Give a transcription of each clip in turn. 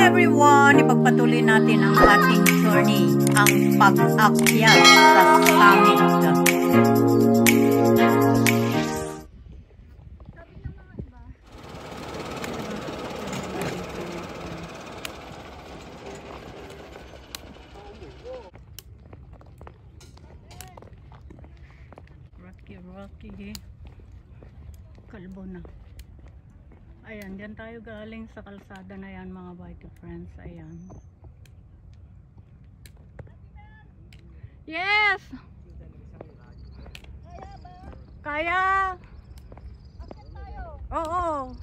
everyone! Ipagpatuloy natin ang ating journey, ang pag-akyat sa summit. Rocky, kalbo na. Ayan, dyan tayo galing sa kalsada na yan mga bike friends. Ayan. Yes! Kaya! Oo!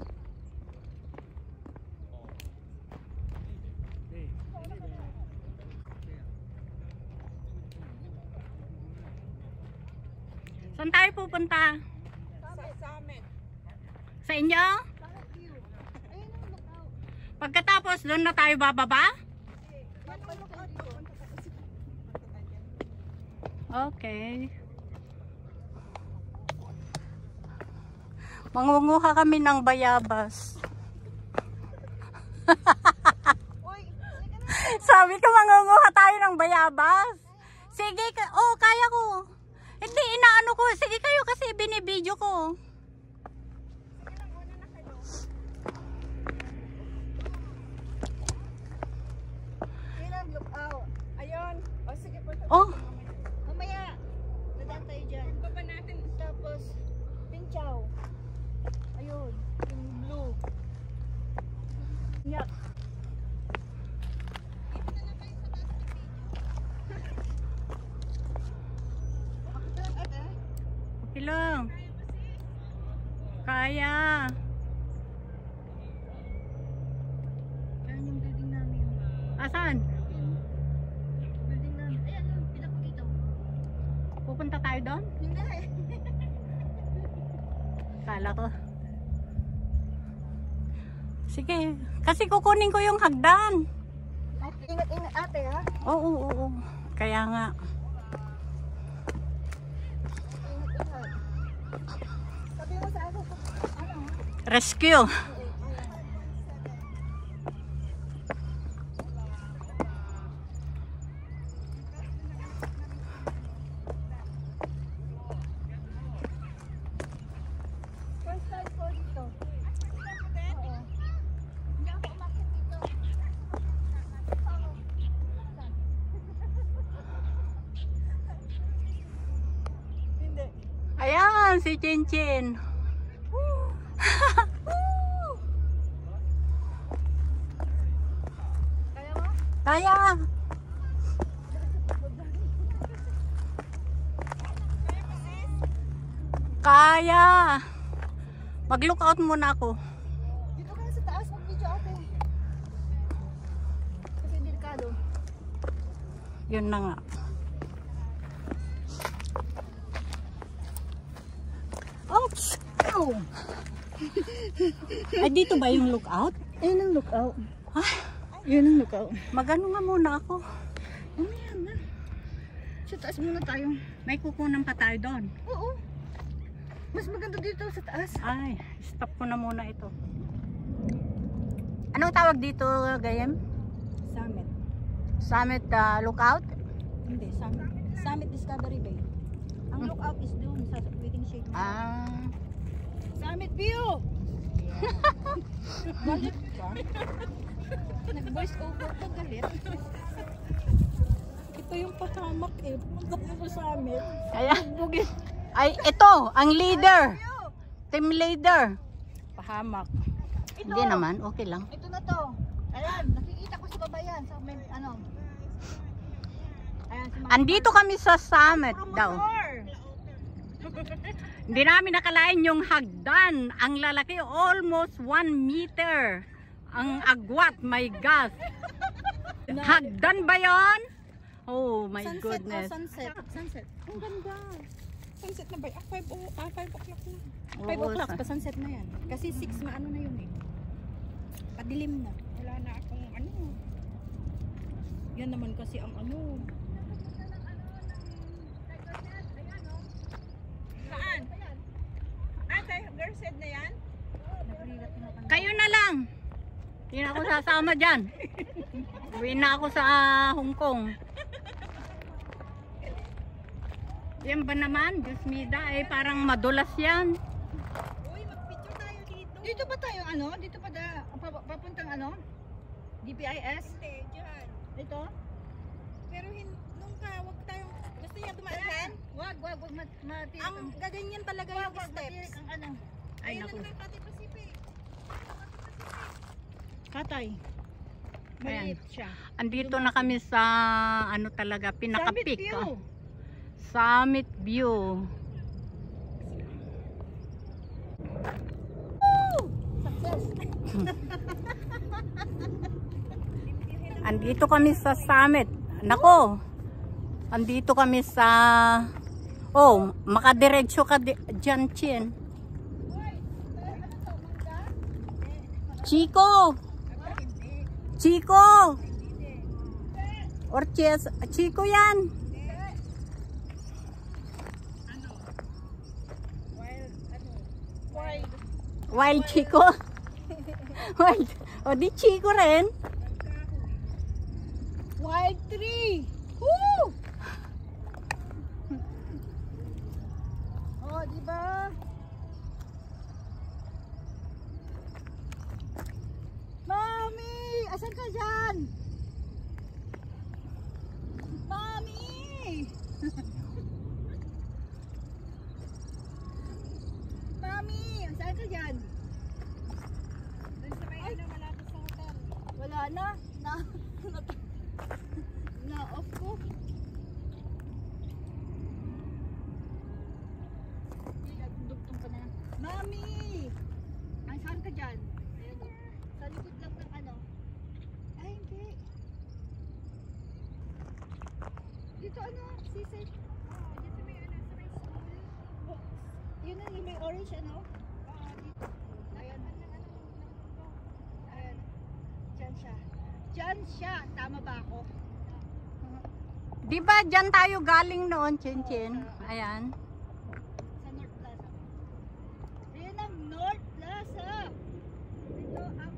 Saan tayo pupunta? Summit. Sa inyo? Pagkatapos doon na tayo bababa? Okay. Mangunguha kami ng bayabas. Sabi ko mangunguha tayo ng bayabas. Sige, kaya ko. Hindi, inaano ko. Sige kayo kasi binibidyo ko. Ayun. O sige po. Oh. Mamaya. Dadaan tayo dyan. Baba natin. Tapos, pinchaw. Ayun. Yung blue. Yak. Okay lang. Kaya. Yan yung building namin. Asan? Building namin. Ayan yung pinakita mo. Pupunta tayo doon? Hindi. Kala ko. Sige. Kasi kukunin ko yung hagdan. Ingat-ingat ate ha. Oo. Kaya nga. Ingat-ingat. Sabi mo sa ako. Ano? Rescue. First time ko dito. Oo. Hindi ako umakit dito. Hindi. Ayan, si Chinchin. Kaya mo? Kaya. Kaya. Mag-look out muna ako. Dito ka sa taas mag-video ate. Kasi delikado. Yun na nga. Oops! Oh! Ay, dito ba yung lookout? Ayun ang lookout. Ah, Yun ang lookout. magano nga muna ako. Mamaya na. Sa taas muna tayo. May kukunan pa tayo doon. Oo. Mas maganda dito sa taas. Ay, stop ko na muna ito. Anong tawag dito, Gayem? Summit. Summit lookout? Hindi, Summit. Summit Discovery Bay. Ang lookout is doon sa waiting shade. Ah, Summit view! Galit ka? Nag-voice over ka, galit. Ito yung pahamak eh. Pumunta mo sa Summit. kaya. Ay, ito, ang leader. Team leader. Pahamak. Hindi naman, okay lang. Ito na to. Ayan, nakikita ko sa baba yan. Sa may, ano. Ayan, si Mama. Andito kami sa summit daw. Promotor. Hindi namin nakalain yung hagdan. Ang lalaki, almost 1 meter. Ang agwat, my God. Hagdan ba yon? Oh my goodness. Sunset. Sunset. Ang ganda. Sunset na ba? 5 o'clock na. 5 Oo, o'clock pa sunset na yan. Kasi 6 na ano na yun eh. Padilim na. Wala na akong ano. Yan naman kasi ang ano. Saan? Ate, Gerset na yan? Kayo na lang. Hindi na ako sasama dyan. Uwi na ako sa Hong Kong. Yan ba naman? Diyos mida, eh parang madulas yan. Uy, mag-picture tayo dito. Dito ba tayo ano? Dito pa papuntang ano? DPIS? Hindi, dyan. Dito? Pero nung wag tayong, gusto niya dumaan? Wag mati. Ang gaganyan talaga yung steps. Ang ano? Ay, naku. Pati Pacific. Katay. Maliit siya. Andito na kami sa ano talaga, pinaka-peak. Summit view. Summit View. Success. Andito kami sa summit. Nako. Andito kami sa makadiretso ka dyan, Chin. Chico. Chico. Orches, Chico yan. Wild Chico. Wild. O di Chico rin. Wild tree. Woo! Oh, di ba? Mami, asan ka dyan? Mami! Mami, saan ka dyan? Doon sa may ano, malapit sa hotel. Wala na. Na-off ko. Dugtong ka na. Mami! Ay, saan ka dyan? Ayan, sa likod lang ng ano. Ay, hindi. Dito ano, sisig. Dito may ano, sa may school. Yun ang may orange ano? Dito. Ayan. Ayan. Diyan siya. Diyan siya. Tama ba ako? Di ba dyan tayo galing noon, Chin Chin? Ayan. Sa North Plaza. Ayan ang North Plaza. Ito ang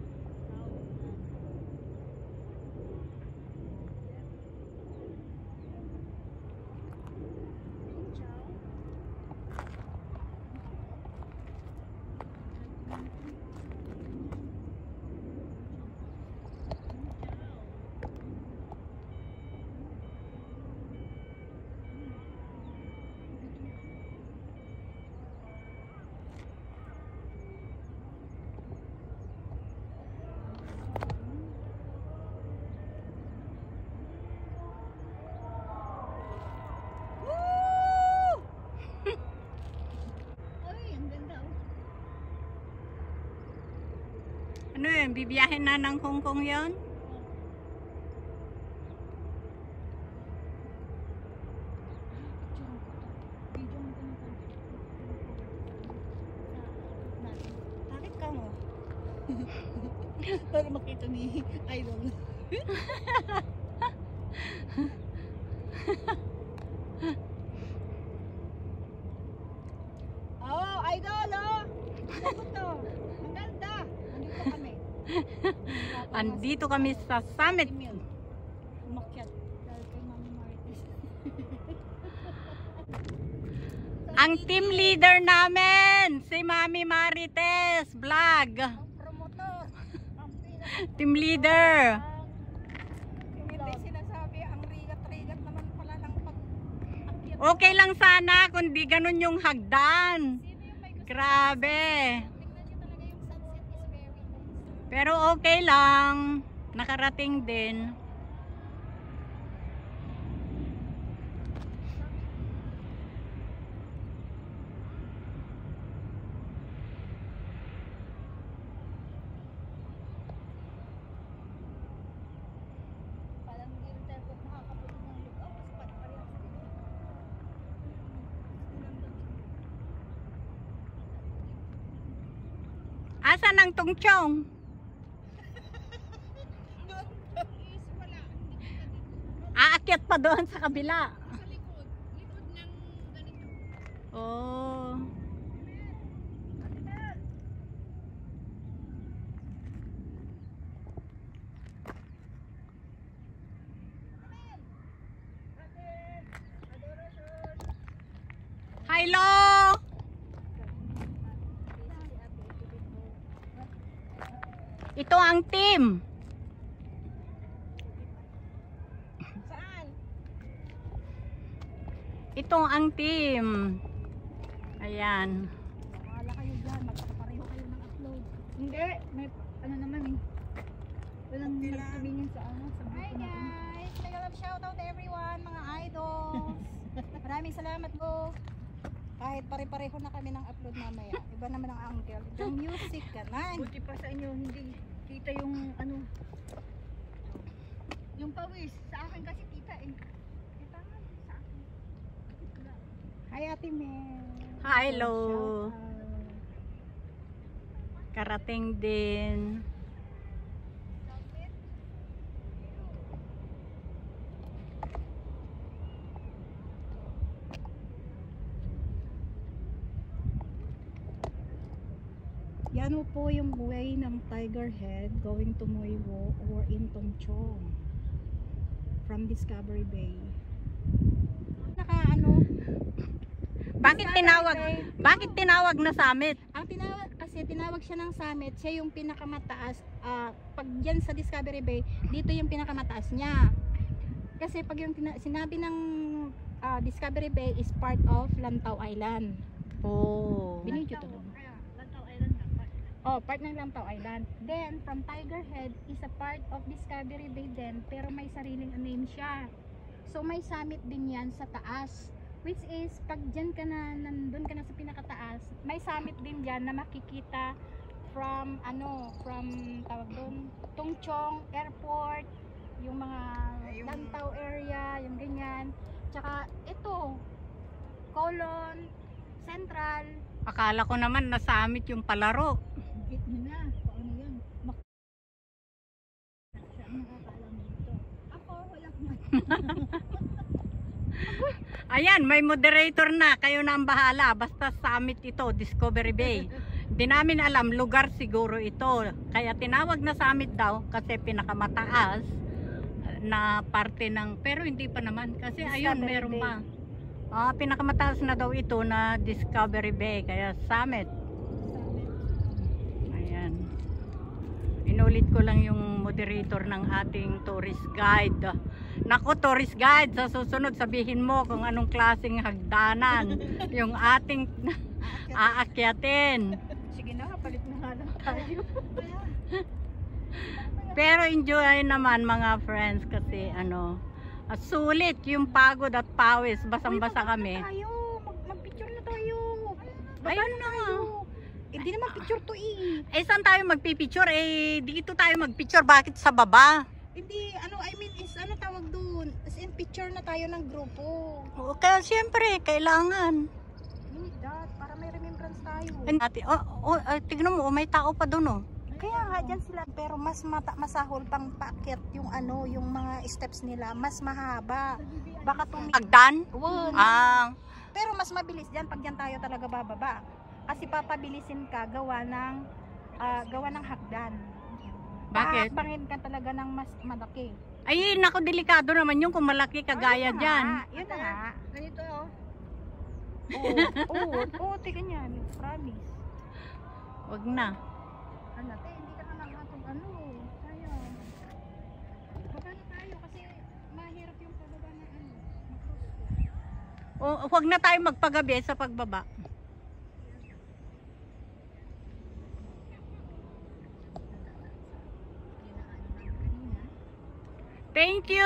Ano yun? Bibiyahin na ng Hong Kong yun? bakit ka mo? Para makita ni Idol. Oh, Idol, oh! Ano to? Ang ganda! Nandito kami. Andito kami sa summit. Umakyat. Dahil kay Mami Marites. Ang team leader namin, si Mami Marites Vlog. Ang promotor. Ang Team leader. hindi sinasabi, ang rigat-rigat naman pala ng pag-akyat. Okay lang sana kung di ganun yung hagdan. Grabe. Tingnan nyo talaga yung sunset is very nice. Pero okay lang. Nakarating din. Parang hindi rin tayo makakapunod ng lugaw. Mas parehas din. Asan ang tungchong? Doon is wala. Aakyat pa doon sa kabila. Sa likod. Likod ng ganito. Oh. Ito ang team. Saan? Ito ang team. Ayan. Wala kayo dyan, magpapareho kayo ng upload. Hindi, may ano naman eh. Walang nagsabihin sa ano. Hi guys! Mega love shoutout to everyone, mga idols. Maraming salamat po. Kahit pare-pareho na kami ng upload mamaya. Iba naman ang angle. Yung music ganun. Buti pa sa inyo, hindi kita yung ano. Yung pawis. Sa akin kasi kita eh. Kita nga sa akin. Hi Ate Mel. Hello. Karating din. Yan po yung way ng Tiger Head going to Moiwo or in Tongchong from Discovery Bay. Naka ano? Bakit tinawag na summit? Ang tinawag kasi tinawag siya ng summit, siya yung pinakamataas. Pag diyan sa Discovery Bay, dito yung pinakamataas niya. Kasi pag yung sinabi ng Discovery Bay is part of Lantau Island. Oh. Binidyo to doon. Oh, part ng Lantau Island. Then, from Tiger Head is a part of Discovery Bay din, pero may sariling name siya. So, may summit din yan sa taas. Which is, pag dyan ka na, nandun ka na sa pinakataas, may summit din dyan na makikita from, tawag doon, Tongchong Airport, yung mga Lantau area, yung ganyan. Tsaka, ito, Colon, Central. Akala ko naman na summit yung palaro. Git nyo na, paano yun? Siya ang nakakaalam dito. Ako, wala kumain. Ayan, may moderator na. Kayo na ang bahala. Basta summit ito, Discovery Bay. Di namin alam, lugar siguro ito. Kaya tinawag na summit daw kasi pinakamataas na parte ng, pero hindi pa naman. Kasi ayun, meron pa. Pinakamataas na daw ito na Discovery Bay. Kaya summit. Ayan. Inulit ko lang yung moderator ng ating tourist guide. Nako, tourist guide, sa susunod sabihin mo kung anong klaseng hagdanan yung ating aakyatin. Sige na, palit na nga lang tayo. Pero enjoy naman mga friends kasi sulit yung pagod at pawis, basang-basa kami. Mag-picture na tayo. Ayun na nga. Hindi naman picture to saan tayo magpipicture? Dito tayo magpicture. Bakit sa baba? Hindi, tawag doon. As in, picture na tayo ng grupo. Kaya siyempre, kailangan. That, para may remembrance tayo. Tignan mo, may tao pa doon. Kaya nga dyan sila, pero mas masahol pang paakyat yung yung mga steps nila, mas mahaba. Baka Hagdan? Pero mas mabilis dyan pag dyan tayo talaga bababa. Kasi papabilisin ka gawa ng hagdan. Bakit? Bangin ka talaga ng mas malaki. Ay, naku, delikado naman yung kung malaki kagaya dyan. Yun na nga. Ganito tiga niyan. Promise. Wag na. Hindi ka na nakatong tayo. Baba na tayo kasi mahirap yung pababa na Wag na tayo magpagabi sa pagbaba. Thank you,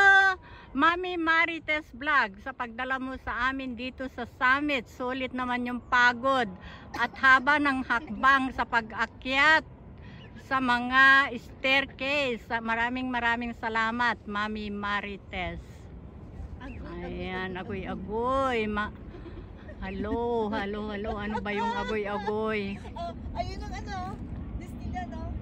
Mami Marites Vlog, sa pagdala mo sa amin dito sa summit. Sulit naman yung pagod at haba ng hakbang sa pag-akyat sa mga staircase. Maraming salamat, Mami Marites. Ayan, agoy-agoy. Hello. Ano ba yung agoy-agoy? Ayun ang Destilla, no?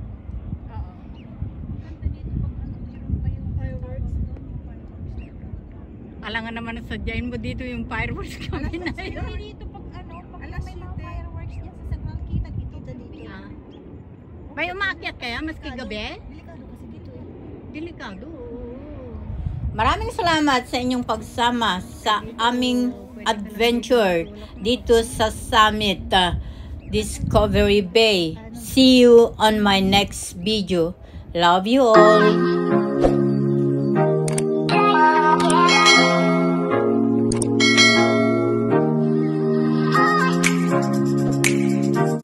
Alangan naman sadyain mo dito yung fireworks kami na yun. Dito pag may mga fireworks dyan sa Central Kita, dito. May umaakyat kaya maski gabi? Delikado kasi dito Delikado. Maraming salamat sa inyong pagsama sa aming adventure dito sa summit. Discovery Bay. See you on my next video. Love you all.